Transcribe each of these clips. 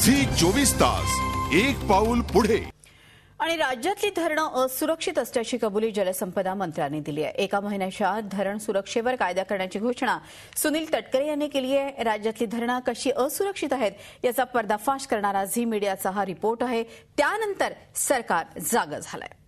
Zee 24 तास एक पाऊल पुढे। आणि राज्यातली धरणं असुरक्षित असल्याची कबुली जलसंपदा मंत्र्यांनी दिली आहे। एका महिन्याच्या आत धरण सुरक्षेवर कायदा करण्याची घोषणा सुनील तटकरे यांनी केली आहे। राज्यातली धरणं कशी असुरक्षित आहेत याचा पर्दाफाश करणारा झी मीडियाचा हा रिपोर्ट आहे। त्यानंतर सरकार जागं झालंय।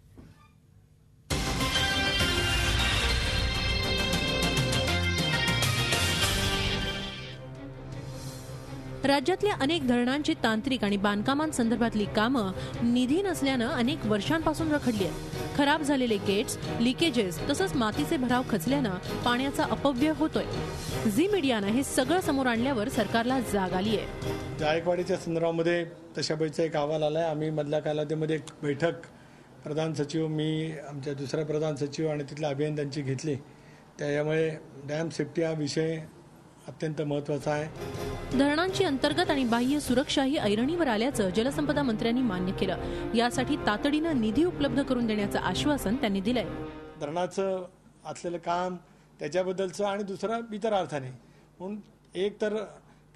राज्यातल्या अनेक धरणांची तांत्रिक आणि बांधकामांसंदर्भातली कामं निधी नसल्यानं अनेक वर्षांपासून रखडली आहेत। खराब झालेले गेट्स, लिकेजेस तसंच मातीचे भराव खचल्यानं पाण्याचा अपव्यय होतोय। झी मीडियानं हे सगळं समोर आणल्यावर सरकारला जाग आली आहे। जायकवाडीच्या संदर्भामध्ये तशापैकीचा एक अहवाल आलाय। आम्ही मधल्या कालावधीमध्ये एक बैठक प्रधान सचिव, मी, आमच्या दुसऱ्या प्रधान सचिव आणि तिथल्या अभियंत्यांची घेतली। त्यामुळे डॅम सेफ्टी हा विषय अत्यंत महत्त्वाचा आहे। धरणांची अंतर्गत आणि बाह्य सुरक्षा ही ऐरणीवर आल्याचं जलसंपदा मंत्र्यांनी मान्य केलं। यासाठी तातडीनं निधी उपलब्ध करून देण्याचं आश्वासन त्यांनी दिलंय। धरणाचं असलेलं काम त्याच्याबद्दलचं आणि दुसरा इतर अर्थाने म्हणून एक तर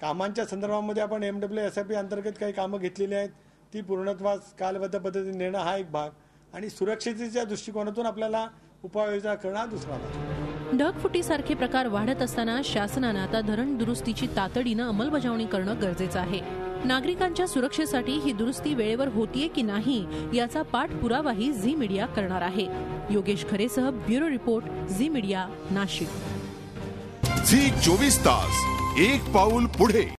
कामांच्या संदर्भामध्ये आपण MWSIP अंतर्गत काही कामं घेतलेली आहेत, ती पूर्णत्वास कालबद्ध पद्धतीने नेणं हा एक भाग आणि सुरक्षिततेच्या दृष्टिकोनातून आपल्याला उपाययोजना करणं हा दुसरा भाग। ढगफुटीसारखे प्रकार वाढत असताना शासनानं आता धरण दुरुस्तीची तातडीनं अंमलबजावणी करणं गरजेचं आहे। नागरिकांच्या सुरक्षेसाठी ही दुरुस्ती वेळेवर होतीये की नाही याचा पाठपुरावाही झी मीडिया करणार आहे। योगेश खरेसह bureau report, Zee media, Nashik. Zee 24 तास एक पाऊल पुढे।